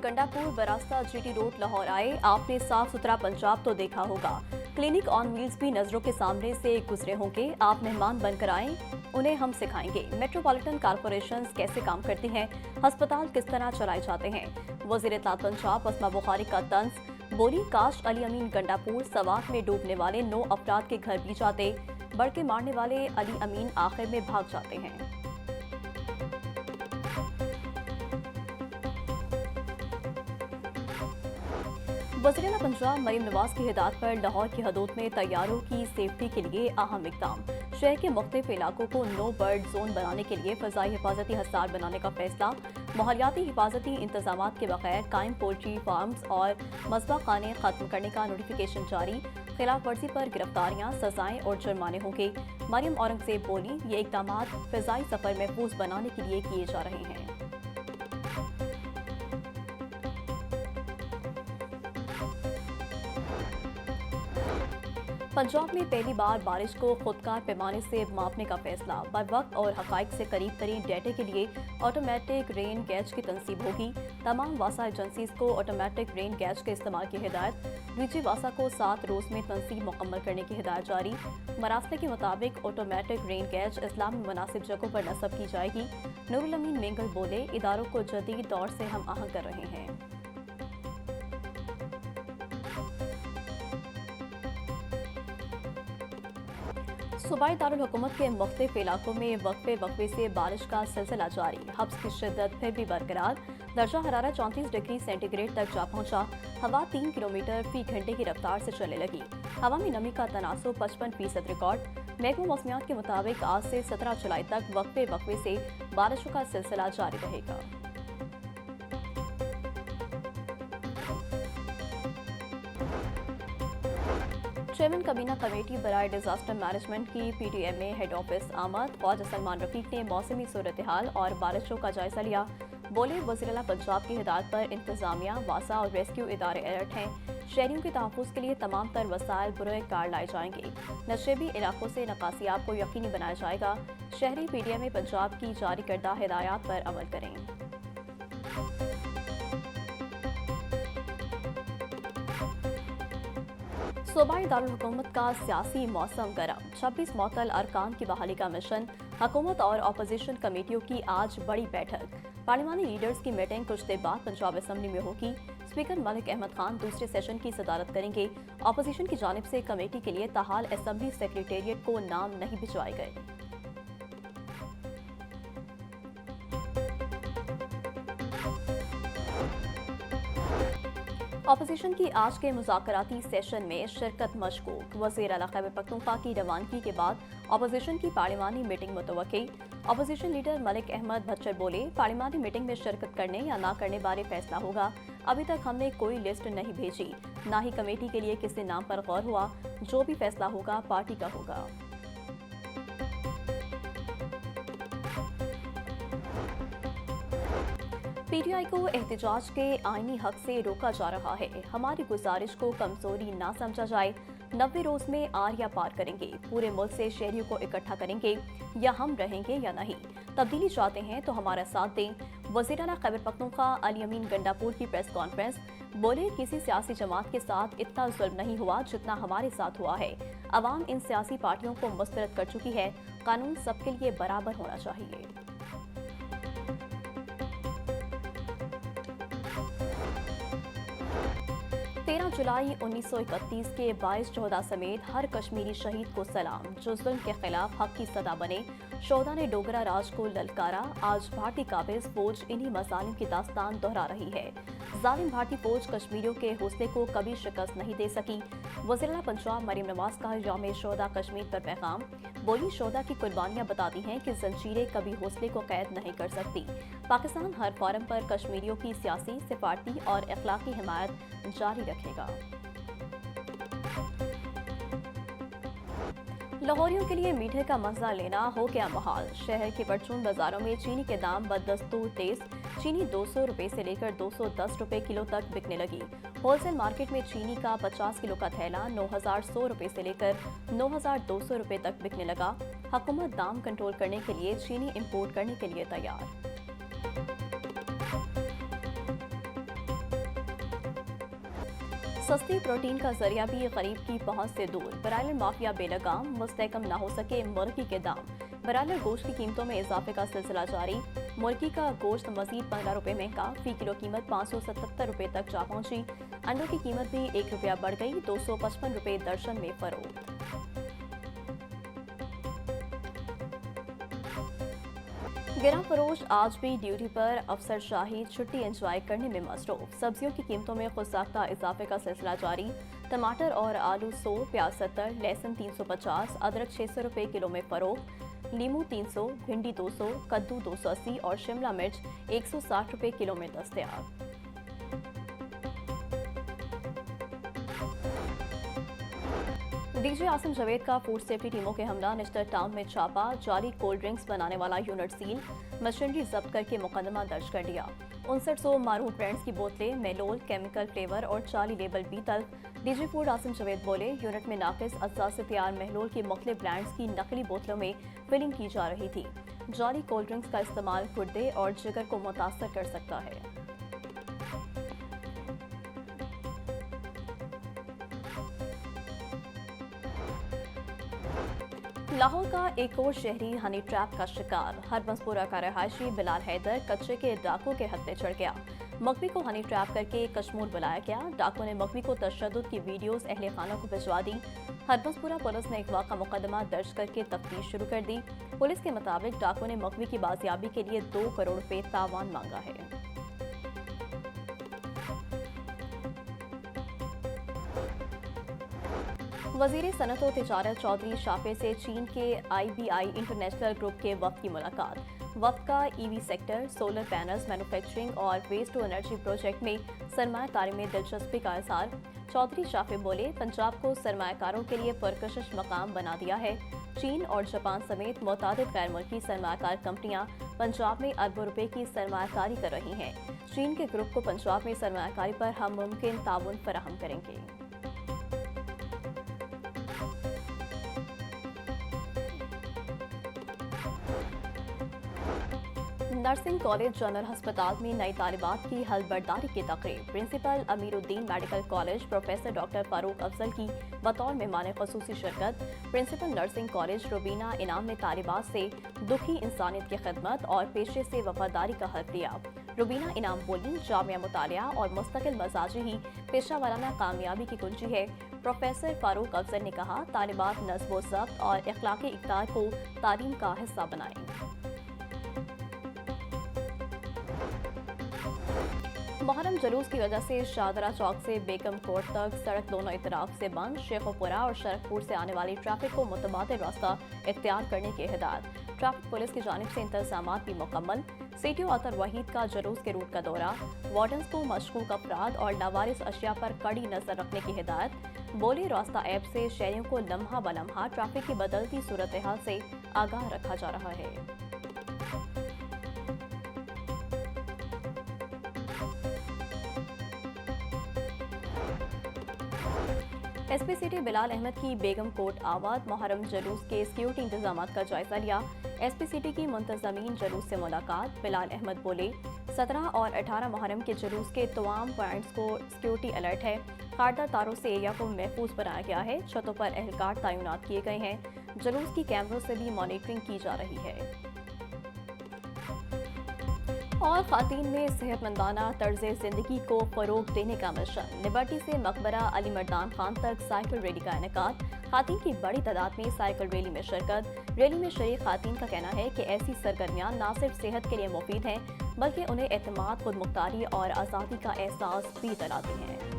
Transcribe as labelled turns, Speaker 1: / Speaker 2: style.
Speaker 1: Gandapur बरास्ता GT road Lahore आए। आपने साफ सुथरा पंजाब तो देखा होगा। क्लिनिक ऑन व्हील्स भी नजरों के सामने से गुजरे होंगे। आप मेहमान बनकर आए, उन्हें हम सिखाएंगे मेट्रोपॉलिटन कॉर्पोरेशंस कैसे काम करती हैं, अस्पताल किस तरह चलाए जाते हैं। वज़ीर इत्तलात पंजाब अस्मा बुखारी का तंज। बोली काश अली अमीन गंडापुर सवात में डूबने वाले 9 अफराद के घर भी जाते, बढ़ के मारने वाले अली अमीन आखिर में भाग जाते हैं। वज़ीर पंजाब मरीम नवाज की हिदायत पर लाहौर की हदूद में तैयारों की सेफ्टी के लिए अहम इक़दाम। शहर के मुख्तलिफ इलाकों को नो बर्ड जोन बनाने के लिए फ़ज़ाई हिफाजती हसार बनाने का फैसला। माहौलियाती हिफाजती इंतजाम के बगैर कायम पोल्ट्री फार्म्स और मज़बा खाने खत्म करने का नोटिफिकेशन जारी। खिलाफ वर्जी पर गिरफ्तारियां, सजाएं और जुर्माने होंगे। मरियम औरंगज़ेब बोली, ये इक़दाम फ़िज़ाई सफ़र महफूज बनाने के लिए किए जा रहे हैं। पंजाब में पहली बार बारिश को खुदकार पैमाने से मापने का फैसला। बर वक्त और हकाइक से करीब तरीन डेटे के लिए ऑटोमेटिक रेन गैज की तनसीब होगी। तमाम वासा एजेंसीज को ऑटोमेटिक रेन गैज के इस्तेमाल की हिदायत। डीजी वासा को 7 रोज में तनसीब मुकम्मल करने की हिदायत जारी। मरासले के मुताबिक ऑटोमेटिक रेन गैज इस्लाम में मुनासिब जगहों पर नस्ब की जाएगी। नूरुल अमीन मेंगल बोले, इदारों को जदीद दौर से हम आहंग कर रहे हैं। सूबाई दारुल हुकूमत के मुख्तलिफ इलाकों में वक्फे से बारिश का सिलसिला जारी। हब्स की शिद्दत फिर भी बरकरार। दर्जा हरारा 34 डिग्री सेंटीग्रेड तक जा पहुंचा। हवा 3 किलोमीटर फी घंटे की रफ्तार से चलने लगी। हवा में नमी का तनासुब 55% रिकॉर्ड। महकमा मौसमियात के मुताबिक आज से 17 जुलाई तक वक्फे से बारिशों का सिलसिला जारी रहेगा। चेयरमैन कबीना कमेटी बराए डिजास्टर मैनेजमेंट की PTM हेड ऑफिस आमद। ख्वाजा सलमान रफीक ने मौसमी सूरत हाल और बारिशों का जायजा लिया। बोले, वज़ीर पंजाब की हिदायत पर इंतजामिया, वासा और रेस्क्यू इदारे अलर्ट हैं। शहरियों के तहफ़्फ़ुज़ के लिए तमाम तर वसाइल बुरे कार लाए जाएंगे। नशेबी इलाकों से नकासियाब को यकीनी बनाया जाएगा। शहरी PTM पंजाब की जारी करदा हिदायत पर अमल करें। सूबाई दारुल हुकूमत का सियासी मौसम गर्म। 26 मुअत्तल अरकान की बहाली का मिशन। हुकूमत और अपोजिशन कमेटियों की आज बड़ी बैठक। पार्लिमानी लीडर्स की मीटिंग कुछ देर बाद पंजाब असम्बली में होगी। स्पीकर मलिक अहमद खान दूसरे सेशन की सदारत करेंगे। अपोजिशन की जानिब से कमेटी के लिए ताहाल असम्बली सेक्रेटेरिएट को नाम नहीं भिजवाए गए। अपोजिशन की आज के मुज़ाकराती सेशन में शिरकत मशकूक। वज़ीर आला खैबर पख्तूनख्वा की रवानगी के बाद अपोजिशन की पार्लिमानी मीटिंग मुतवक्की। अपोजिशन लीडर मलिक अहमद भच्चर बोले, पार्लिमानी मीटिंग में शिरकत करने या ना करने बारे फैसला होगा। अभी तक हमने कोई लिस्ट नहीं भेजी, ना ही कमेटी के लिए किसी नाम पर गौर हुआ। जो भी फैसला होगा पार्टी का होगा। PTI को एहतजाज के आईनी हक से रोका जा रहा है। हमारी गुजारिश को कमजोरी ना समझा जाए। 90 रोज में आर या पार करेंगे। पूरे मुल्क से शहरियों को इकट्ठा करेंगे। या हम रहेंगे या नहीं। तब्दीली चाहते हैं तो हमारा साथ दें। वज़ीर आला खैबर पख्तूनख्वा अली अमीन गंडापुर की प्रेस कॉन्फ्रेंस। बोले, किसी सियासी जमात के साथ इतना जुल्म नहीं हुआ जितना हमारे साथ हुआ है। अवाम इन सियासी पार्टियों को मुस्तरद कर चुकी है। कानून सबके लिए बराबर होना चाहिए। 13 जुलाई 1931 के 22 शोहदा समेत हर कश्मीरी शहीद को सलाम, जो जुल्म के खिलाफ हक की सदा बने। शोहदा ने डोगरा राज को ललकारा। आज भारतीय काबिज फौज इन्हीं मसालिम की दास्तान दोहरा रही है। जालिम भारतीय फौज कश्मीरियों के हौसले को कभी शिकस्त नहीं दे सकी। वज़ीर आला पंजाब मरीम नवाज का यौम शोहदा कश्मीर पर पैगाम। बोली, शोहदा की कुर्बानियां बताती हैं कि जंजीरें कभी हौसले को कैद नहीं कर सकती। पाकिस्तान हर फॉरम पर कश्मीरियों की सियासी, सिफारती और अखलाकी हिमायत जारी रखेगा। लाहौरियों के लिए मीठे का मजा लेना हो गया महाल। शहर के परचून बाजारों में चीनी के दाम बदस्तूर तेज। चीनी 200 रुपए से लेकर 210 रुपए किलो तक बिकने लगी। होलसेल मार्केट में चीनी का 50 किलो का थैला 9,100 रुपए से लेकर 9,200 रुपए तक बिकने लगा। हुकूमत दाम कंट्रोल करने के लिए चीनी इंपोर्ट करने के लिए तैयार। सस्ती प्रोटीन का जरिया भी गरीब की पहुंच से दूर। ब्रायलर माफिया बेलगाम, मुस्तहकम न हो सके मुर्गी के दाम। ब्रायलर गोश्त की कीमतों में इजाफे का सिलसिला जारी। मुर्गी का गोश्त मजीद 15 रुपये महंगा, फी किलो कीमत 577 रुपये तक जा पहुंची। अंडों की कीमत भी 1 रुपया बढ़ गई, 255 रुपये दर्जन में फरोख्त। गिरा फरोश आज भी ड्यूटी पर, अफसर शाही छुट्टी एंजॉय करने में मसरूफ। सब्जियों की कीमतों में खुदसाख्ता इजाफे का सिलसिला जारी। टमाटर और आलू 100, प्याज 70, लहसुन 350, अदरक 600 रुपये किलो में फरोख्त। नींबू 300, भिंडी 200, कद्दू 280 और शिमला मिर्च 160 रुपये किलो में दस्तयाब। डीजे आसिम जावेद का फूड सेफ्टी टीमों के हमला। निश्तर टाउन में छापा, जाली कोल्ड ड्रिंक्स बनाने वाला यूनिट सील, मशीनरी जब्त करके मुकदमा दर्ज कर दिया। 5900 मारूफ ब्रांड्स की बोतलें, मेलोल, केमिकल फ्लेवर और 40 लेबल भी तल्फ। डीजी फूड आसिम जावेद बोले, यूनिट में नाकिस अज्जा से तैयार मेलोल की मुख्तलिफ ब्रांड्स की नकली बोतलों में फिलिंग की जा रही थी। जाली कोल्ड ड्रिंक्स का इस्तेमाल गुर्दे और जिगर को मुतासर कर सकता है। लाहौर का एक और शहरी हनी ट्रैप का शिकार। हरबंसपुरा का रहायशी बिलाल हैदर कच्चे के डाकू के हत्थे चढ़ गया। मकवी को हनी ट्रैप करके कश्मीर बुलाया गया। डाकू ने मकवी को तशद्दुद की वीडियोस अहले खाना को भिजवा दी। हरबंसपुरा पुलिस ने अगवा का मुकदमा दर्ज करके तफ्तीश शुरू कर दी। पुलिस के मुताबिक डाकू ने मकवी की बाजियाबी के लिए 2 करोड़ रुपए तावान मांगा है। वजीर सनत व तिजारत चौधरी शाफे से चीन के IBI इंटरनेशनल ग्रुप के वफ्द की मुलाकात। वफ्द का EV sector, solar panels manufacturing और वेस्ट टू एनर्जी प्रोजेक्ट में सरमायाकारी में दिलचस्पी का इजहार। चौधरी शाफे बोले, पंजाब को सरमायाकारों के लिए पुरकशिश मकाम बना दिया है। चीन और जापान समेत मुतादिद गैर मुल्की सरमायाकार कंपनियां पंजाब में अरबों रुपए की सरमायाकारी कर रही हैं। चीन के ग्रुप को पंजाब में सरमायाकारी पर हम मुमकिन ताउन फराहम करेंगे। नर्सिंग कॉलेज जनरल अस्पताल में नई तालिबात की हलबर्दारी की तकरीब। Principal Amiruddin medical college professor doctor Farooq Afzal की बतौर मेहमान खसूसी शिरकत। प्रिंसिपल नर्सिंग कॉलेज रुबीना इनाम ने तालिबात से दुखी इंसानियत की खिदमत और पेशे से वफादारी का हल्फ लिया। रुबीना इनाम बोली, जामिया मुतालिया और मुस्तकिल मजाजी ही पेशा वाराना कामयाबी की कुंजी है। प्रोफेसर फारूक अफजल ने कहा, तालिबात नस्ब व ज़ब्त और इखलाकी इक़्तिदार को तालीम का हिस्सा बनाएं। मुहर्रम जुलूस की वजह से शाहदरा चौक से बेगम कोर्ट तक सड़क दोनों इतराफ से बंद। शेखोपुरा और शरकपुर से आने वाली ट्रैफिक को मुतबादिल रास्ता इख्तियार करने की हिदायत। ट्रैफिक पुलिस की जानिब से इंतजामात भी मुकम्मल। CTO अतर वहीद का जुलूस के रूट का दौरा। वार्डन्स को मशकूक अफराद और लावारिस अशिया पर कड़ी नजर रखने की हिदायत। बोले, रास्ता ऐप से शहरियों को लम्हा बलम्हा ट्रैफिक की बदलती सूरत हाल से आगाह रखा जा रहा है। SP सिटी बिलाल अहमद की बेगम कोट आवाद मुहर्रम जुलूस के सिक्योरिटी इंतजामात का जायजा लिया। SP सिटी की मुंतजमीन जुलूस से मुलाकात। बिलाल अहमद बोले, 17 और 18 मुहर्रम के जुलूस के तमाम पॉइंट्स को सिक्योरिटी अलर्ट है। खारदार तारों से एरिया को महफूज बनाया गया है। छतों पर एहलकार तैनात किए गए हैं। जुलूस की कैमरों से भी मॉनिटरिंग की जा रही है। और खातीन में सेहतमंदाना तर्ज जिंदगी को फरोग देने का मिशन। लिबर्टी से मकबरा अली मर्दान खान तक साइकिल रैली का इनेकाद। खातीन की बड़ी तादाद में साइकिल रैली में शिरकत। रैली में शरीक खातीन का कहना है कि ऐसी सरगर्मियां न सिर्फ सेहत के लिए मुफीद हैं, बल्कि उन्हें एतमाद, खुद मुख्तारी और आज़ादी का एहसास भी दिलाती हैं।